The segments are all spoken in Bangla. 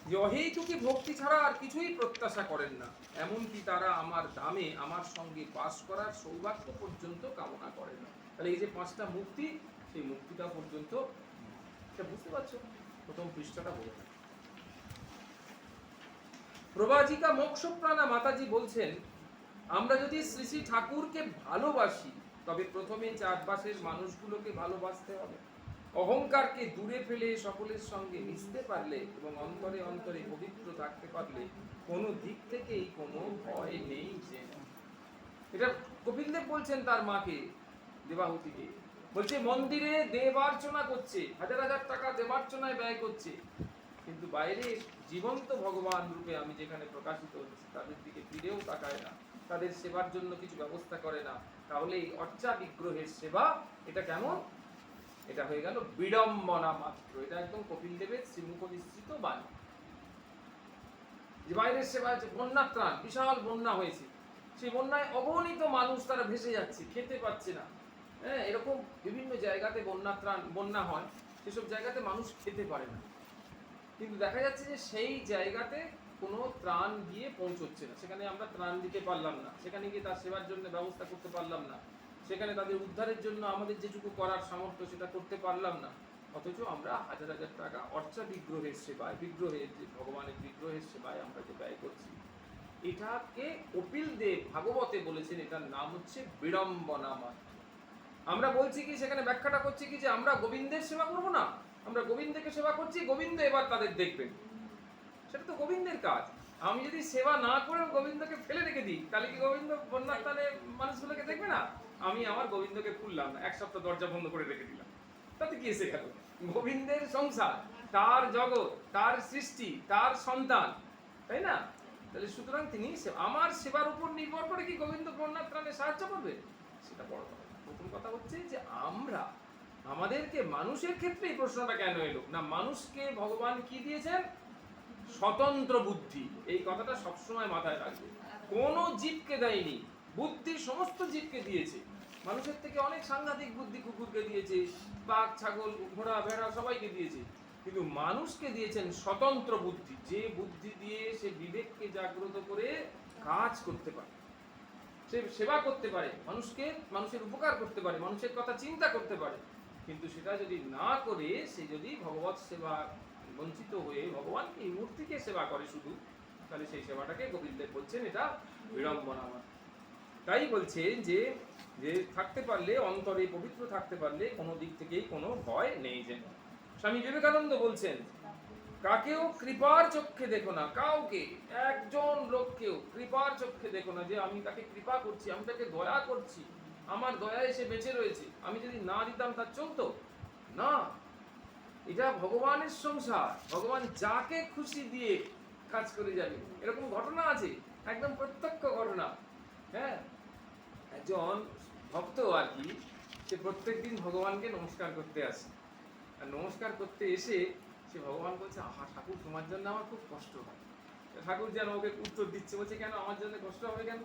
যে অহেতুকী ভক্তি ছাড়া আর কিছুই প্রত্যাশা করেন না, এমনকি তারা আমার ধামে আমার সঙ্গে বাস করার সৌভাগ্য পর্যন্ত কামনা করে না। তাহলে এই যে পাঁচটা মুক্তি, সেই মুক্তিটা পর্যন্ত, এটা বুঝতে পারছো? প্রথম পৃষ্ঠাটা বলে প্রবাজিকা মোক্ষপ্রাণা মাতাজি বলছেন, আমরা যদি শ্রী শ্রী ঠাকুরকে ভালোবাসি তবে প্রথমে চারপাশের মানুষগুলোকে ভালোবাসতে হবে। অহংকারকে দূরে ফেলে সকলের সঙ্গে মিশতে পারলে এবং অন্তরে অন্তরে পবিত্র থাকতে পারলে কোনো দিক থেকেই কোনো ভয় নেই। যে এটা কপিলদেব বলছেন তার মাকে, দেবাহুতিকে, বলছে মন্দিরে দেবার্চনা করছে, হাজার হাজার টাকা দেবার্চনায় ব্যয় করছে, কিন্তু বাইরে জীবন্ত ভগবান রূপে আমি যেখানে প্রকাশিত হচ্ছি তাদের দিকে ফিরেও তাকায় না, তাদের সেবার জন্য কিছু ব্যবস্থা করে না। তাহলে এই অর্চা বিগ্রহের সেবা এটা কেমন? এটা হয়ে গেল বিড়ম্বনা মাত্র। এটা একদম কপিল দেবের শ্রীমুখ নিশ্চিত বাণী। যে বাইরের সেবা হচ্ছে বন্যা ত্রাণ, বিশাল বন্যা হয়েছে, সেই বন্যায় অগণিত মানুষ তারা ভেসে যাচ্ছে, খেতে পাচ্ছে না। হ্যাঁ, এরকম বিভিন্ন জায়গাতে বন্যা হয়, সেসব জায়গাতে মানুষ খেতে পারে না, কিন্তু দেখা যাচ্ছে যে সেই জায়গাতে কোনো ত্রাণ গিয়ে পৌঁছচ্ছে না, সেখানে আমরা ত্রাণ দিতে পারলাম না, সেখানে গিয়ে তার সেবার জন্য ব্যবস্থা করতে পারলাম না, সেখানে তাদের উদ্ধারের জন্য আমাদের যেটুকু করার সামর্থ্য সেটা করতে পারলাম না। অথচ আমরা হাজার হাজার টাকা অর্চা বিগ্রহের সেবায়, বিগ্রহের যে ভগবানের বিগ্রহের সেবায় আমরা যে ব্যয় করছি, এটাকে কপিল দেব ভাগবতে বলেছেন, এটার নাম হচ্ছে বিড়ম্বনা মাত্র। আমরা বলছি কি, সেখানে ব্যাখ্যাটা করছি কি, যে আমরা গোবিন্দের সেবা করবো না, আমরা গোবিন্দকে সেবা করছি, গোবিন্দ এবার তাদের দেখবেন, সেটা তো গোবিন্দের কাজ। আমি যদি সেবা না করে গোবিন্দকে ফেলে রেখে দিই, তাহলে কি গোবিন্দ বন্যার তালে মানুষগুলোকে দেখবে না? আমি আমার গোবিন্দকে খুললাম না, এক সপ্তাহ দরজা বন্ধ করে রেখে দিলাম, তাতে কি এসে গেল? গোবিন্দের সংসার, তার জগৎ, তার সৃষ্টি, তার সন্তান, তাই না? তাহলে সুতরাং তিনি আমার সেবার উপর নির্ভর করে কি গোবিন্দ বন্যার ত্রাণে সাহায্য করবে? সেটা বড় কথা। প্রথম কথা হচ্ছে যে আমরা, আমাদেরকে মানুষের ক্ষেত্রে এই প্রশ্নটা কেন এলো না, মানুষকে ভগবান কি দিয়েছেন? স্বতন্ত্র বুদ্ধি। এই কথাটা সবসময় মাথায় রাখবে। কোনো জীবকে দেয়নি, বুদ্ধি সমস্ত জীবকে দিয়েছে। মানুষের থেকে অনেক সাংঘাতিক বুদ্ধি কুকুরকে দিয়েছে, বাঘ, ছাগল, ঘোড়া, ভেড়া সবাইকে দিয়েছে, কিন্তু মানুষকে দিয়েছেন স্বতন্ত্র বুদ্ধি, যে বুদ্ধি দিয়ে সে বিবেককে জাগ্রত করে কাজ করতে পারে, সে সেবা করতে পারে, মানুষকে, মানুষের উপকার করতে পারে, মানুষের কথা চিন্তা করতে পারে। কিন্তু সেটা যদি না করে সে যদি ভগবত সেবা বঞ্চিত হয়ে ভগবানকে, এই মূর্তিকে সেবা করে শুধু, তাহলে সেই সেবাটাকে গোবিন্দের বলছেন এটা বিড়ম্বনা। তাই বলছেন যে যে থাকতে পারলে, অন্তরে পবিত্র থাকতে পারলে কোনো দিক থেকেই কোনো ভয় নেই। যেন স্বামী বিবেকানন্দ বলছেন, কাকেও কৃপার চক্ষে দেখো না, কাউকে, একজন লোককেও কৃপার চক্ষে দেখো না, যে আমি তাকে কৃপা করছি, আমি তাকে দয়া করছি, আমার দয়া এসে বেঁচে রয়েছে, আমি যদি না দিতাম তার চলতো না। এটা ভগবানের সংসার, ভগবান যাকে খুশি দিয়ে কাজ করে যাবে। এরকম ঘটনা আছে, একদম প্রত্যক্ষ ঘটনা। হ্যাঁ, একজন ভক্ত আর কি, সে প্রত্যেকদিন ভগবানকে নমস্কার করতে আসে, আর নমস্কার করতে এসে সে ভগবান বলছে, আহা ঠাকুর, তোমার জন্য আমার খুব কষ্ট হয়। ঠাকুর যেন ওকে উত্তর দিচ্ছে, বলছে কেন আমার জন্য কষ্ট হবে কেন?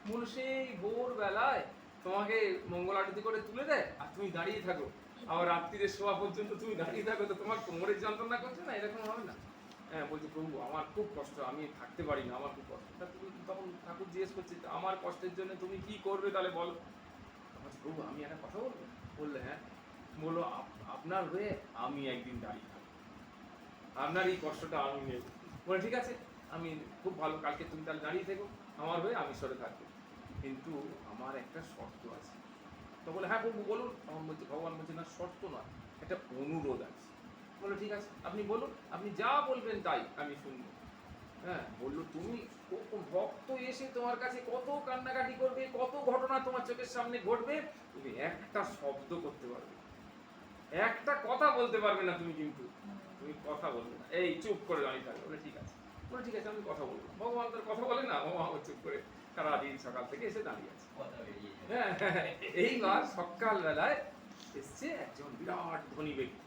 মূল সেই ভোরবেলায় তোমাকে মঙ্গল আরতি করে তুলে দেয়, আর তুমি দাঁড়িয়ে থাকো, আবার রাত্রিরে শোয়া পর্যন্ত তুমি দাঁড়িয়ে থাকো, তো তোমার কোমরের যন্ত্রণা করছে না? এরকম হবে না? হ্যাঁ, বলছে প্রভু আমার খুব কষ্ট, আমি থাকতে পারি না, আমার খুব কষ্ট। তখন ঠাকুর জিজ্ঞেস করছে, আমার কষ্টের জন্য তুমি কি করবে তাহলে বলো। প্রভু আমি একটা কথা বলবো। বললে হ্যাঁ। বললো, আপনার হয়ে আমি একদিন দাঁড়িয়ে থাকবো, আপনার এই কষ্টটা আমি নেব। বলে ঠিক আছে, আমি খুব ভালো, কালকে তুমি তাহলে দাঁড়িয়ে থেকো, আমার হয়ে আমি সরে থাকবো, কিন্তু আমার একটা শর্ত আছে। তো বলে হ্যাঁ প্রভু বলুন। তখন বলছে, ভগবান বলছে না শর্ত নয়, একটা অনুরোধ আছে। বলে ঠিক আছে, আপনি বলুন, আপনি যা বলবেন তাই আমি শুনবো। হ্যাঁ, বললো তুমি, ভক্ত এসে তোমার কাছে কত কান্নাকাটি করবে, কত ঘটনা তোমার চোখের সামনে ঘটবে, তুমি একটা শব্দ করতে পারবে, একটা কথা বলতে পারবে না তুমি, কিন্তু তুমি কথা বলবে না, এই চুপ করে দাঁড়িয়ে থাকবে। বলে ঠিক আছে। বলে ঠিক আছে, আমি কথা বলবো। ভগবান তোর কথা বলে না, ভগবান চুপ করে সারাদিন সকাল থেকে এসে দাঁড়িয়ে আছে। হ্যাঁ, এইবার সকাল বেলায় এসছে একজন বিরাট ধনী ব্যক্তি।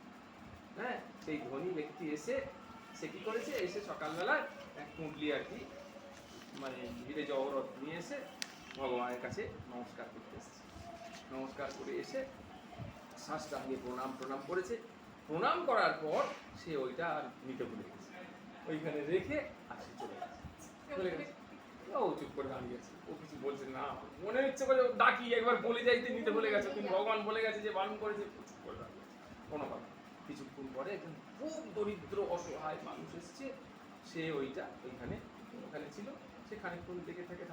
হ্যাঁ, সেই ধনী ব্যক্তি এসে সে কি করেছে, এসে সকালবেলায় এক কুণ্ডলি আর কি, মানে ভিড়ে জগরত নিয়ে এসে ভগবানের কাছে নমস্কার করতে এসেছে। নমস্কার করে এসে সাষ্টাঙ্গে প্রণাম করেছে। প্রণাম করার পর সে ওইটা আর নিতে ভুলে গেছে। ওইখানে রেখে আর সে চলে গেছে। চলে গেছে। ও চুপ করে দাঁড়িয়ে আছে, ও কিছু বলছে না, মনে হচ্ছে করে ডাকি একবার বলে যাইতে নিতে বলে গেছে, কিন্তু ভগবান বলে গেছে যে বারণ করেছে, চুপ করে দাঁড়িয়ে আছে, কোনো কথা না। কিছুক্ষণ পরে একজন খুব দরিদ্র অসহায় মানুষ এসছে, সে ওইখানে ছিল। সে খানিকক্ষণ দেখে থাকতে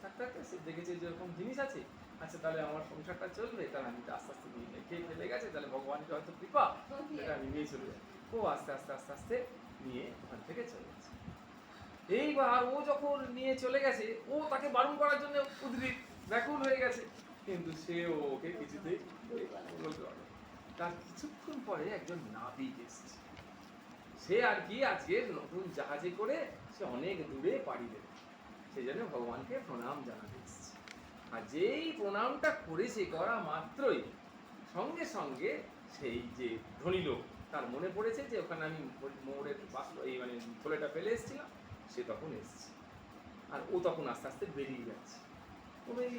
থাকতে সে দেখেছে যে এরকম জিনিস আছে, আচ্ছা তাহলে আমার সংসারটা চলবে, তাহলে আমি আস্তে আস্তে নিয়ে যাই, খেয়ে ফেলে গেছে, তাহলে ভগবানের হয়তো কৃপা, এটা আমি নিয়ে চলে যাই। ও আস্তে আস্তে নিয়ে ওখান থেকে চলে গেছে। এইবার ও যখন নিয়ে চলে গেছে, ও তাকে বারণ করার জন্য উদ্গ্রীব ব্যাকুল হয়ে গেছে, কিন্তু সে ওকে কিছুতেই বলতে পারবে না। তার কিছুক্ষণ পরে একজন নাবিক এসেছে, সে আর কি আজকের নতুন জাহাজে করে সে অনেক দূরে পাড়ি দেবে, সেই জন্য ভগবানকে প্রণাম জানাতে এসেছে। আর যেই প্রণামটা করেছে, করা মাত্রই সঙ্গে সঙ্গে সেই যে ধনী লোক, তার মনে পড়েছে যে ওখানে আমি মোড়ের এই মানে থলেটা ফেলে এসেছিলাম, সে তখন এসছে। আর ও তখন আস্তে আস্তে বেরিয়ে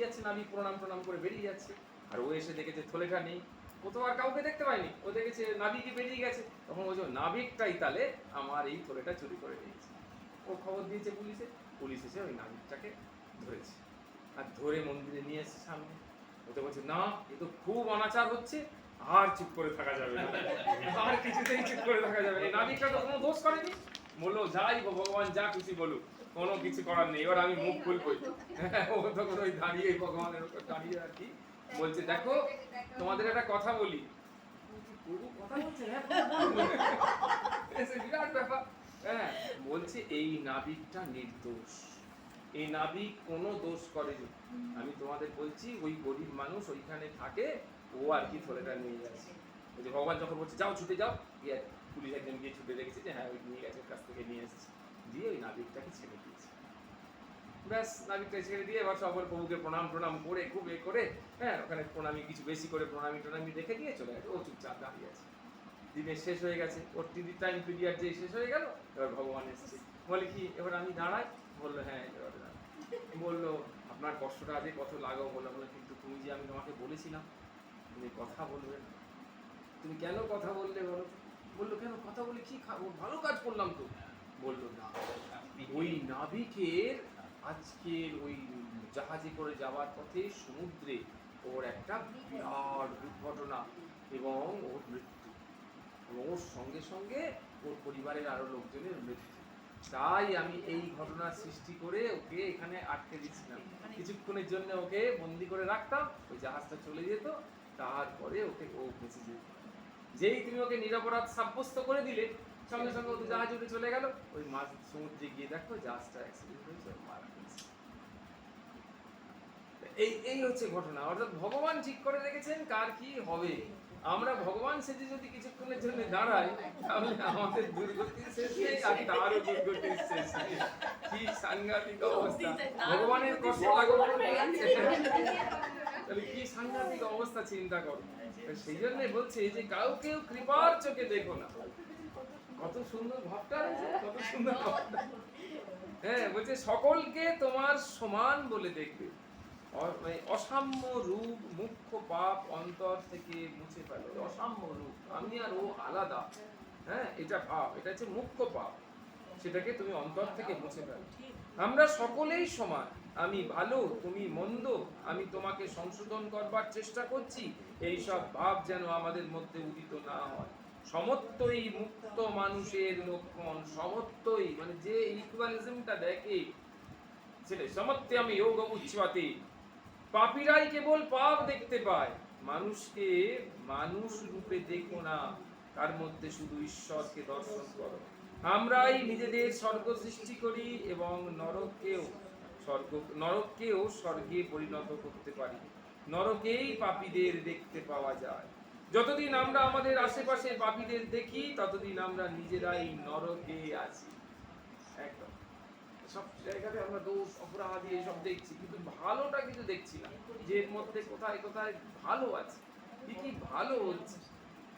যাচ্ছে, নাবিক প্রণাম করে বেরিয়ে যাচ্ছে। আর ও এসে দেখেছে থলেটা নেই, ও তো আর কাউকে দেখতে পায়নি, ও দেখেছে নাবিকই বেরিয়ে গেছে। তখন ওই যে নাবিকটাই তাহলে আমার এই থলেটা চুরি করে নিয়েছে। ও খবর দিয়েছে পুলিশে, পুলিশ এসে ওই নাবিকটাকে ধরেছে, আর ধরে মন্দিরে নিয়ে এসেছে সামনে। ওতে বলছে না, এ তো খুব অনাচার হচ্ছে, আর চুপ করে থাকা যাবে না, আর কিছুতেই চুপ করে থাকা যাবে না। নাবিকটা তো কোনো দোষ করেনি, বললো যাই ভগবান যা খুশি বলুক, কোনো কিছু করার নেই, এবার আমি মুখ খুলবই। ও তখন ওই দাঁড়িয়ে ভগবানের উপর দাঁড়িয়ে আর কি বলছে, দেখো তোমাদের একটা কথা বলি। কথা বলছে, বিরাট ব্যাপার। হ্যাঁ, বলছে এই নাবিকটা নির্দোষ, এই নাবিক কোনো দোষ করেনি। আমি তোমাদের বলছি, ওই গরিব মানুষ ওইখানে থাকে, ও আর কি থলেটা নিয়ে যাচ্ছে। ওই যে ভগবান যখন বলছে যাও ছুটে যাও, গিয়ে পুলিশ একজন গিয়ে ছুটে দেখেছে যে হ্যাঁ ওই নিয়ে গেছে, কাছ থেকে নিয়ে এসেছে, দিয়ে ওই নাবিকটাকে ছেড়ে দিয়েছে। ব্যাস, নাবিকটা ছেড়ে দিয়ে এবার সকল প্রভুকে প্রণাম করে খুব করে, হ্যাঁ ওখানে প্রণামী কিছু বেশি করে প্রণামী রেখে দিয়ে চলে গেছে। ও চুপচাপ দাঁড়িয়ে আছে। দিনের শেষ হয়ে গেছে, ওর টাইম পিরিয়ড যে শেষ হয়ে গেল, এবার ভগবান এসেছে। বলে কি এবার আমি দাঁড়াই? বললো হ্যাঁ এবারে দাঁড়াই। বললো আপনার কষ্টটা আজকে কত লাগাও? বললো কিন্তু তুমি যে আমি তোমাকে বলেছিলাম তুমি কথা বলবে না, তুমি কেন কথা বললে বলো? বললো কেন কথা বলে কি ভালো কাজ করলাম তো। বললো না, ওই নাবিকের আজকের ওই জাহাজে করে যাওয়ার পথে সমুদ্রে ওর একটা বিরাট দুর্ঘটনা এবং ওর মৃত্যু, এবং ওর সঙ্গে সঙ্গে ওর পরিবারের আরো লোকজনের মৃত্যু। তাই আমি এই ঘটনার সৃষ্টি করে ওকে এখানে আটকে দিচ্ছিলাম, কিছুক্ষণের জন্য ওকে বন্দি করে রাখতাম, ওই জাহাজটা চলে যেত, তারপরে ওকে ও বেঁচে যেত। যেই তুমি ওকে নিরপরাধ সাব্যস্ত করে দিলে, সঙ্গে সঙ্গে ও জাহাজ উঠে চলে গেল। ওই মাছ সমুদ্রে গিয়ে দেখো জাহাজটা অ্যাক্সিডেন্ট হয়েছে, মারা গেছে। এই হচ্ছে ঘটনা। অর্থাৎ ভগবান ঠিক করে রেখেছেন কার কি হবে। আমরা ভগবান সেজে যদি কিছুক্ষণের জন্য দাঁড়াই, তাহলে আমাদের দুর্গতির শেষ নেই, আর তারও দুর্গতির শেষ নেই। কি সাংঘাতিক অবস্থা! ভগবানের কষ্ট লাগানো, তাহলে কি সাংঘাতিক অবস্থা চিন্তা করো। সেই জন্য বলছে যে কাউকেও কৃপার চোখে দেখো না। কত সুন্দর ভাবটা, কত সুন্দর ভাবটা। হ্যাঁ, বলছে সকলকে তোমার সমান বলে দেখবে, অসাম্য রূপ মুখ্য পাপ অন্তর থেকে মুছে ফেলো। অসাম্য রূপ, আমি আর ও আলাদা, হ্যাঁ এটা পাপ, এটা হচ্ছে মুখ্য পাপ, সেটাকে তুমি অন্তর থেকে মুছে ফেলো। আমরা সকলেই সমান, আমি ভালো তুমি মন্দ, আমি তোমাকে সংশোধন করবার চেষ্টা করছি, এই সব ভাব যেন আমাদের মধ্যে উদিত না হয়। সমত্বই মুক্ত মানুষের লক্ষণ। সমত্বই মানে যে ইকুয়ালিজমটা দেখে সেটা সমত্বম যোগ উচ্চতে। পাপীরাই কেবল পাপ দেখতে পায়, মানুষকে মানুষ রূপে দেখো না, তার মধ্যে শুধু ঈশ্বরকে দর্শন করো। আমরাই নিজেদের স্বর্গ সৃষ্টি করি এবং নরককেও স্বর্গে পরিণত করতে পারি। নরকেই পাপীদের দেখতে পাওয়া যায়। যতদিন আমরা আমাদের আশেপাশে পাপীদের দেখি, ততদিন আমরা নিজেরাই নরকে আছি। একদম সব জায়গাতে আমরা দোষ অপরাধ এইসব দেখছি, কিন্তু ভালোটা কিন্তু দেখছি না, যে এর মধ্যে কোথায় কোথায় ভালো আছে, কি কি ভালো হচ্ছে,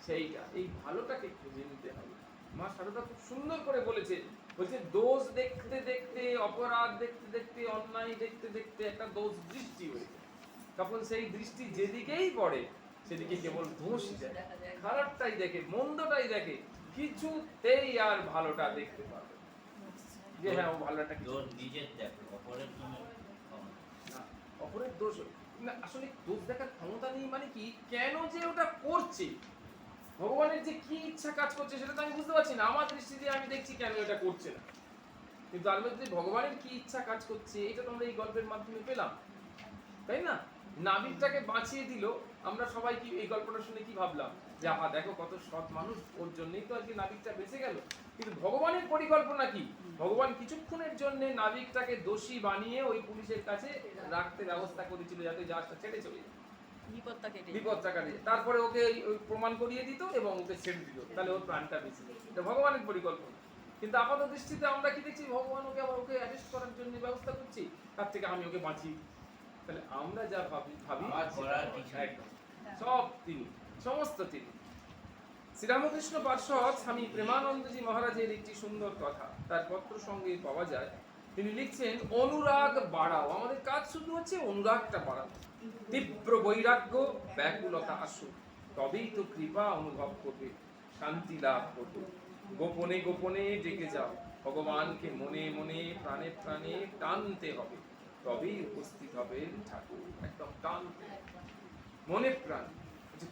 সেইটা এই ভালোটাকে খুঁজে নিতে হবে। মা সারদা খুব সুন্দর করে বলেছে, বলছে দোষ দেখতে দেখতে, অপরাধ দেখতে দেখতে, অন্যায় দেখতে দেখতে একটা দোষ দৃষ্টি হয়েছে, তখন সেই দৃষ্টি যেদিকেই পড়ে সেদিকে কেবল দোষই দেখে, খারাপটাই দেখে, মন্দটাই দেখে, কিছুতেই আর ভালোটা দেখতে পাবে। যে হ্যাঁ ও ভালো একটা কিছু দোষ নিজের দেখো, অপরের তুমি না, অপরের দোষ না, আসলে দোষ দেখার ক্ষমতা নেই মানে কি, কেন যে ওটা করছে, ভগবানের যে কি ইচ্ছা কাজ করছে সেটা তো আমি বুঝতে পারছি না, আমার দৃষ্টি দিয়ে আমি দেখছি কেন এটা করছে না, কিন্তু তার মধ্যে ভগবানের কি ইচ্ছা কাজ করছে এটা তো আমরা এই গল্পের মাধ্যমে পেলাম, তাই না? নাবিকটাকে বাঁচিয়ে দিল, আমরা সবাই কি এই গল্পটা শুনে কি ভাবলাম যে আহা দেখো কত সৎ মানুষ, ওর জন্যই তো আজকে নাবিকটা বেঁচে গেল, কিন্তু ভগবানের পরিকল্পনা কি, ভগবান কিছুক্ষণের জন্য নাবিকটাকে দোষী বানিয়ে ওই পুলিশের কাছে রাখতে ব্যবস্থা করেছিল যাতে জাহাজটা ছেড়ে চলে যায়, বিপদটা কাটে, তারপরে ওকে ওই প্রমাণ করিয়ে দিত এবং ওকে ছেড়ে দিত, তাহলে ওর প্রাণটা বেঁচে যেত, এটা ভগবানের পরিকল্পনা। কিন্তু আপাত দৃষ্টিতে আমরা কি দেখছি, ভগবান ওকে আবার ওকে অ্যারেস্ট করার জন্য ব্যবস্থা করছি, তার থেকে আমি ওকে বাঁচি, তাহলে আমরা যা ভাবি একদম সব তিনি, সমস্ত তিনি। শ্রীরামকৃষ্ণ পার্ষদ স্বামী প্রেমানন্দজি মহারাজের একটি সুন্দর কথা তার পত্র সঙ্গে পাওয়া যায়, তিনি লিখছেন অনুরাগ বাড়াও, আমাদের কাজ শুধু হচ্ছে অনুরাগটা বাড়াও, তীব্র বৈরাগ্য ব্যাকুলতা আসুক, তবেই তো কৃপা অনুভব করবে, শান্তি লাভ করবে, গোপনে গোপনে ডেকে যাও, ভগবানকে মনে মনে প্রাণে প্রাণে টানতে হবে, তবেই উপস্থিত হবে ঠাকুর, একদম টানতে মনে প্রাণ,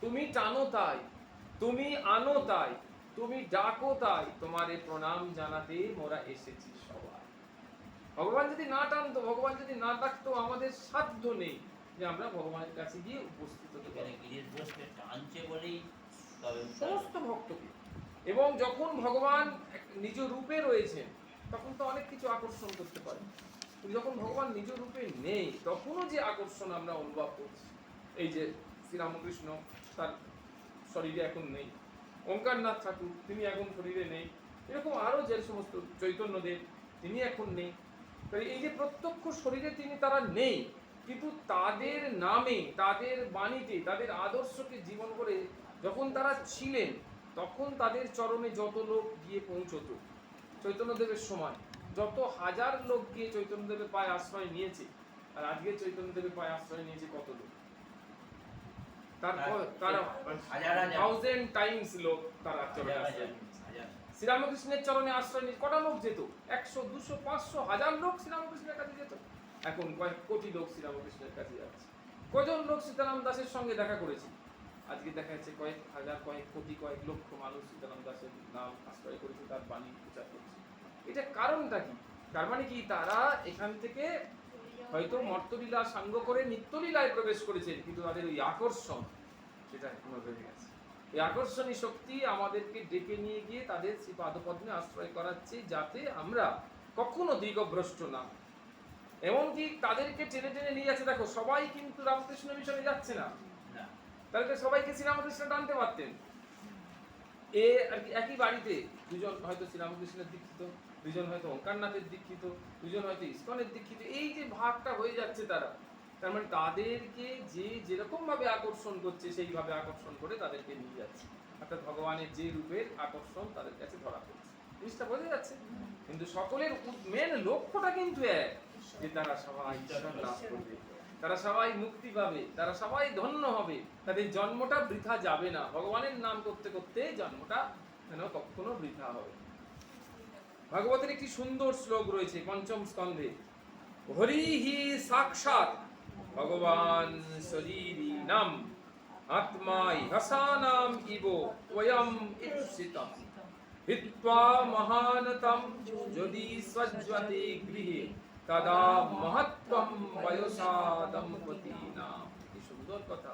তুমি টানো তাই, তুমি আনো তাই, তুমি ডাকো তাই, তোমারে প্রণাম জানাতে মোরা এসেছি সবাই। ভগবান যদি না টানতো, ভগবান যদি না ডাকতো, আমাদের সাধ্য নেই যে আমরা ভগবানের কাছে গিয়ে উপস্থিত হতে পারি, টানছে বলেই সমস্ত ভক্তকে। এবং যখন ভগবান নিজ রূপে রয়েছেন তখন তো অনেক কিছু আকর্ষণ করতে পারে, কিন্তু যখন ভগবান নিজ রূপে নেই তখনও যে আকর্ষণ আমরা অনুভব করছি, এই যে শ্রীরামকৃষ্ণ তার শরীরে এখন নেই, ওঙ্কারনাথ ঠাকুর তিনি এখন শরীরে নেই, এরকম আরো যে সমস্ত চৈতন্যদেব তিনি এখন নেই, এই যে প্রত্যক্ষ শরীরে তিনি তারা নেই, কিন্তু তাদের নামে, তাদের বাণীতে, তাদের আদর্শকে জীবন করে যখন তারা ছিলেন তখন তাদের চরণে যত লোক গিয়ে পৌঁছতো, চৈতন্যদেবের সময় যত হাজার লোক গিয়ে চৈতন্যদেবের পায়ে আশ্রয় নিয়েছে, আর আজকে চৈতন্যদেবের পায়ে আশ্রয় নিয়েছে কত লোক, তারপর তারা থাউজেন্ড টাইমস লোক তারা চরণে আশ্রয় নিয়েছে, শ্রীরামকৃষ্ণের চরণে আশ্রয় নিয়ে কটা লোক যেত, 100 200 500 1000 লোক শ্রীরামকৃষ্ণের কাছে যেত, এখন কয়েক কোটি লোক শ্রীরামকৃষ্ণের কাছে যাচ্ছে, কজন লোক সীতারাম দাসের সঙ্গে দেখা করেছে, আজকে দেখা যাচ্ছে কয়েক হাজার, কয়েক কোটি, কয়েক লক্ষ মানুষ সীতারাম দাসের নাম আশ্রয় করেছে, তার বাণী প্রচার করছে, এটা কারণটা কি, তার মানে কি তারা এখান থেকে হয়তো মর্তলীলা সাঙ্গ করে নিত্যলীলায় প্রবেশ করেছেন, কিন্তু তাদের ওই আকর্ষণ সেটা এখনো রয়ে গেছে, এই আকর্ষণী শক্তি আমাদেরকে ডেকে নিয়ে গিয়ে তাদের শ্রী পাদপদ্মে আশ্রয় করাচ্ছে, যাতে আমরা কখনো দিগভ্রষ্ট না, এমনকি তাদেরকে টেনে টেনে নিয়ে যাচ্ছে, দেখো সবাই কিন্তু রামকৃষ্ণ মিশনে যাচ্ছে না, তাহলে সবাইকে শ্রীরামকৃষ্ণ টানতে পারতেন, এ আর কি একই বাড়িতে দুজন হয়তো শ্রীরামকৃষ্ণের দীক্ষিত, দুজন হয়তো ওঙ্কারনাথের দীক্ষিত, দুজন হয়তো ইস্কনের দীক্ষিত, এই যে ভাগটা হয়ে যাচ্ছে তারা, তার মানে তাদেরকে যে যেরকম ভাবে আকর্ষণ করছে সেইভাবে আকর্ষণ করে তাদেরকে নিয়ে যাচ্ছে, অর্থাৎ ভগবানের যে রূপের আকর্ষণ তাদের কাছে ধরা পড়ছে, জিনিসটা বোঝা যাচ্ছে, কিন্তু সকলের মেন লক্ষ্যটা কিন্তু এক, যে তারা সবাই ঈশ্বর লাভ করবে, তারা সবাই মুক্তি পাবে, তারা সবাই ধন্য হবে, তাদের জন্মটা বৃথা যাবে না, ভগবানের নাম করতে করতে জন্মটা যেন কখনো বৃথা হবে। ভাগবতের একটি সুন্দর শ্লোক রয়েছে পঞ্চম স্কন্ধে, হরিহি সাক্ষাৎ ভগবান শরীরী নাম আত্মাই হসানাম ইব ওয়ম ইপ্সিতম হিত্বা মহানতম যদি সজ্জতে গৃহে তদা মহত্বম বয়সা দম্পতিনাম। কি সুন্দর কথা,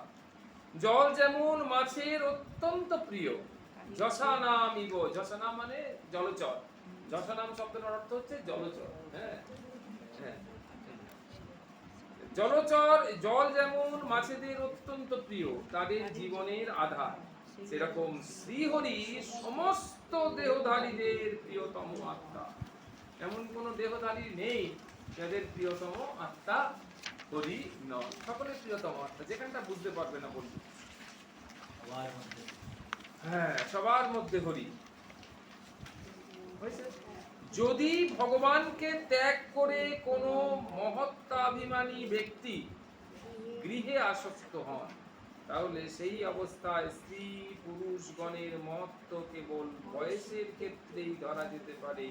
জল যেমন মাছের অত্যন্ত প্রিয়, যশানাম ইব, যশানাম মানে জলচর, যশানাম শব্দের অর্থ হচ্ছে জলচর, হ্যাঁ হ্যাঁ, জলচর জল যেমন মাছেদের অত্যন্ত প্রিয়, তাদের জীবনের আধার, সেরকম শ্রীহরি সমস্ত দেহধারীদের প্রিয়তম আত্মা, এমন কোন দেহধারী নেই যাদের প্রিয়তম আত্মা হরি নয়, সকলের প্রিয়তম আত্মা, যেখানটা বুঝতে পারবে না বলবো, হ্যাঁ সবার মধ্যে হরি হয়েছে। যদি ভগবানকে ত্যাগ করে কোনো মহত্তাভিমানী ব্যক্তি গৃহে আসক্ত হন, তাহলে সেই অবস্থায় স্ত্রী পুরুষগণের মহত্ব কেবল বয়সের ক্ষেত্রেই ধরা যেতে পারে,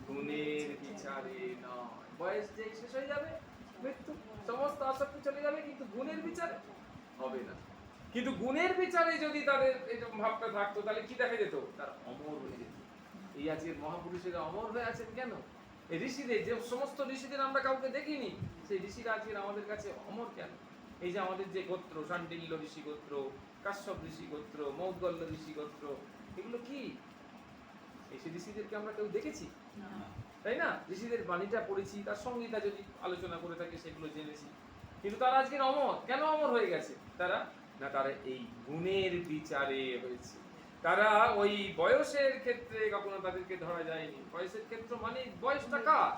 গুণের বিচারে নয়। বয়স যে শেষ হয়ে যাবে, মৃত্যু, সমস্ত আসক্তি চলে যাবে, কিন্তু গুণের বিচারে হবে না। কিন্তু গুণের বিচারে যদি তাদের এরকম ভাবটা থাকতো, তাহলে কি দেখা যেত? তার অমর হয়ে যেত। এই আজকের মহাপুরুষেরা অমর হয়ে আছেন কেন? এই ঋষিদের, যে সমস্ত ঋষিদের আমরা কাউকে দেখিনি, সেই ঋষিরা আজকের আমাদের কাছে অমর কেন? এই যে আমাদের যে গোত্র, শাণ্ডিল্য ঋষি গোত্র, কাশ্যপ ঋষি গোত্র, মৌদ্গল্য ঋষি গোত্র, এগুলো কি? এই সেই ঋষিদেরকে আমরা কেউ দেখেছি? তাই না? ঋষিদের বাণীটা পড়েছি, তার সংগীতা যদি আলোচনা করে থাকে সেগুলো জেনেছি, কিন্তু তারা আজকের অমর কেন অমর হয়ে গেছে? তারা না, তারা এই গুণের বিচারে হয়েছে। তারা ওই বয়সের ক্ষেত্রে কখনো তাদেরকে ধরা যায়নি। বয়সের ক্ষেত্র মানে বয়সটা কার?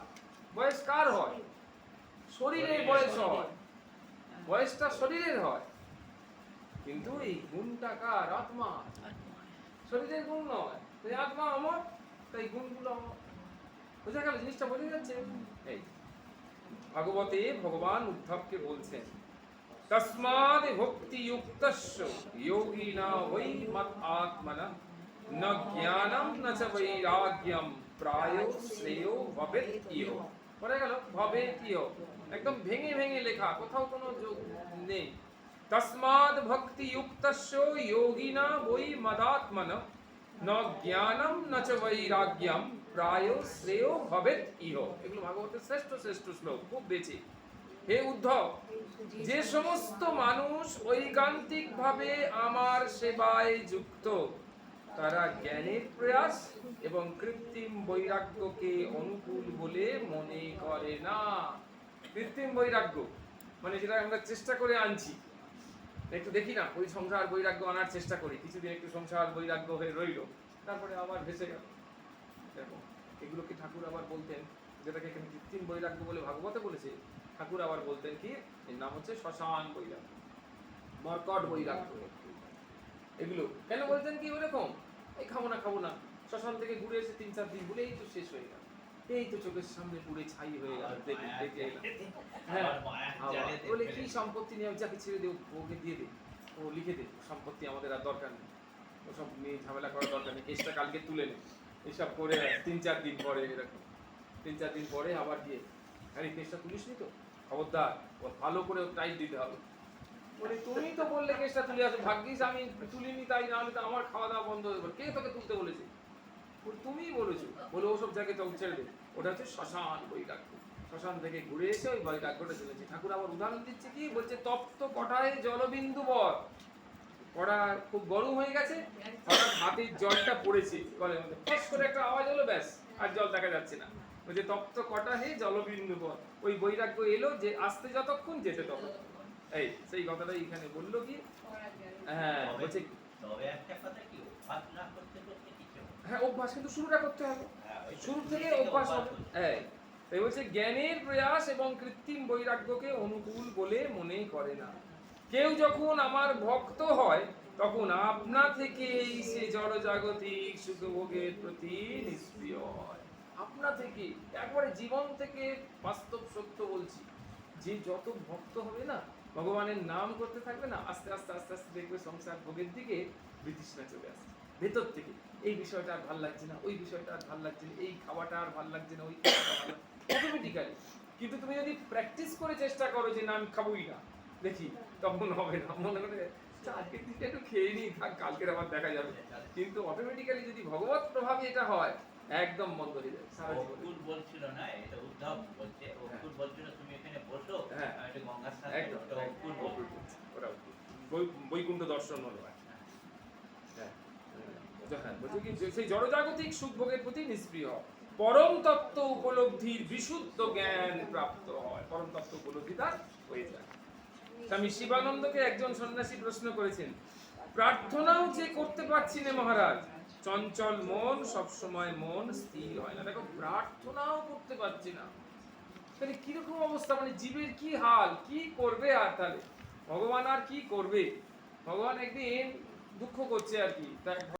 বয়স কার হয়? শরীরের বয়স হয়, বয়সটা শরীরের হয়, কিন্তু এই গুণটা কার? আত্মা। শরীরের গুণ নয়, তাই আত্মা অমর, তাই গুণগুলো অমর। বোঝা গেল? জিনিসটা বোঝা যাচ্ছে? এই ভাগবতে ভগবান উদ্ধবকে বলছেন, তস্মাদ ভক্তি যুক্তস্য যোগিনা বৈ মত আত্মনা ন জ্ঞানম ন চ বৈরাগ্যম প্রায়ো শ্রেয়ো ভবেৎ ইহ। পড়ে গেল ভবেৎ ইহ, একদম ভেঙে ভেঙে লেখা, কোথাও কোনো যোগ নেই। তস্মাদ ভক্তি যুক্তস্য যোগিনা বৈ মদাত্মনা ন জ্ঞানম ন চ বৈরাগ্যম প্রায়ো শ্রেয়ো ভবেৎ ইহ। এগুলো ভাগবতের শ্রেষ্ঠ শ্রেষ্ঠ শ্লোক, খুব বেশি। হে উদ্ধব, যে সমস্ত মানুষ ঐকান্তিক ভাবে আমার সেবায় যুক্ত, তারা জ্ঞানের প্রয়াস এবং কৃত্রিম বৈরাগ্যকে অনুকূল বলে মনে করে না। কৃত্রিম বৈরাগ্য মানে যেটা আমরা চেষ্টা করে আনছি, একটু দেখি না, ওই সংসার বৈরাগ্য আনার চেষ্টা করি, কিছুদিন একটু সংসার বৈরাগ্য হয়ে রইল, তারপরে আবার ভেসে গেল। দেখো, এগুলোকে ঠাকুর আবার বলতেন, যেটাকে এখানে কৃত্রিম বৈরাগ্য বলে ভাগবতে বলেছে, ঠাকুর আবার বলতেন কি, এর নাম হচ্ছে শ্মশান বৈরাগ্য, মর্কট বৈরাগ্য। এগুলো কেন বলতেন কি ওরকম? এই খাবো না, শ্মশান থেকে ঘুরে এসে 3-4 দিন বলে এই তো শেষ হয়ে গেল, এই তো চোখের সামনে পুড়ে ছাই হয়ে গেল, দেখে এলাম। হ্যাঁ, বলে কি সম্পত্তি নিয়ে যাকে ছেড়ে দেব, ওকে দিয়ে দে, ও লিখে দে, সম্পত্তি আমাদের আর দরকার নেই, ওসব নিয়ে ঝামেলা করার দরকার নেই, কেসটা কালকে তুলে নে। এইসব করে 3-4 দিন পরে এরকম, 3-4 দিন পরে আবার গিয়ে, আরে কেসটা তুলিস নি তো, খবরদার, ও ভালো করে টাইট দিতে হবে। বলে তুমি তো বললে কেসটা তুলে আসো, ভাগ্যিস আমি তুলিনি, তাই না হলে তো আমার খাওয়া দাওয়া বন্ধ হয়ে যাবে। কে তোকে তুলতে বলেছে? তুমিই বলেছো। বলে ওসব জায়গায় তো ছেড়ে দে, ওটা হচ্ছে শ্মশান বৈরাগ্য। শ্মশান থেকে ঘুরে এসে ওই বৈরাগ্যটা চলেছে। ঠাকুর আবার উদাহরণ দিচ্ছে কি, বলছে তপ্ত কটায় জলবিন্দু বর, কড়া খুব গরম হয়ে গেছে, হঠাৎ হাতের জলটা পড়েছে কলের মধ্যে, ফস করে একটা আওয়াজ হলো, ব্যাস আর জল দেখা যাচ্ছে না। বলছে তপ্ত কটা হে জলবিন্দু বর, ওই বৈরাগ্য এলো যে আসতে যতক্ষণ যেতে ততক্ষণ। এই সেই কথাটাই এখানে বললো কি, হ্যাঁ বলছে, তবে একটা কথা কি, অভ্যাস না করতে করতে কিছু হবে না। হ্যাঁ অভ্যাস, কিন্তু শুরুটা করতে হবে, ওই শুরু থেকে থেকে অভ্যাস হবে। করতে হবে। হ্যাঁ, তাই বলছে জ্ঞানের প্রয়াস এবং কৃত্রিম বৈরাগ্যকে অনুকূল বলে মনে করে না। কেউ যখন আমার ভক্ত হয়, তখন আপনা থেকেই সে জড়জাগতিক সুখভোগের প্রতি নিষ্ক্রিয় হয়। আপনা থেকে, একবারে জীবন থেকে বাস্তব সত্য বলছি, যে যত ভক্ত হবে না, ভগবানের নাম করতে থাকবে না, আস্তে আস্তে আস্তে আস্তে দেখবে সংসার ভোগের দিকে বিতৃষ্ণা চলে আসে ভেতর থেকে। এই বিষয়টা আর ভাল লাগছে না, ওই বিষয়টা আর ভাল লাগছে না, এই খাওয়াটা আর ভাল লাগছে না, ওই খাওয়াটা ভালো অটোমেটিক্যালি। কিন্তু তুমি যদি প্র্যাকটিস করে চেষ্টা করো যে না আমি খাবোই না, দেখি, তখন হবে না। মনে করে আজকের দিনটা একটু খেয়ে নিই, থাক, কালকের আবার দেখা যাবে। কিন্তু অটোমেটিক্যালি যদি ভগবত প্রভাবে এটা হয়, একদম বন্ধ হয়ে যায় সারা জীবন। অঙ্কুর বলছিল না, এটা উদ্ধব বলছে, অঙ্কুর বলছিল তুমি এখানে বসো, হ্যাঁ, আমি একটু গঙ্গার স্নান একদম, করবো। ওটা অঙ্কুর বলছে। ওরা বৈকুণ্ঠ দর্শন হলো। হ্যাঁ, হ্যাঁ, বলছে কি, সেই জড়জাগতিক সুখ ভোগের প্রতি নিষ্ক্রিয় হয়, পরম তত্ত্ব উপলব্ধির বিশুদ্ধ জ্ঞান প্রাপ্ত হয়, পরম তত্ত্ব উপলব্ধি তার হয়ে যায়। স্বামী শিবানন্দকে একজন সন্ন্যাসী প্রশ্ন করেছেন, প্রার্থনাও যে করতে পারছি না মহারাজ, চঞ্চল মন, সব সময় মন স্থির হয় না। দেখো, প্রার্থনাও করতে পারছি না, তাহলে কিরকম অবস্থা, মানে জীবের কি হাল, কি করবে? আর তাহলে ভগবান আর কি করবে? ভগবান একদিন দুঃখ করছে আর কি, তাই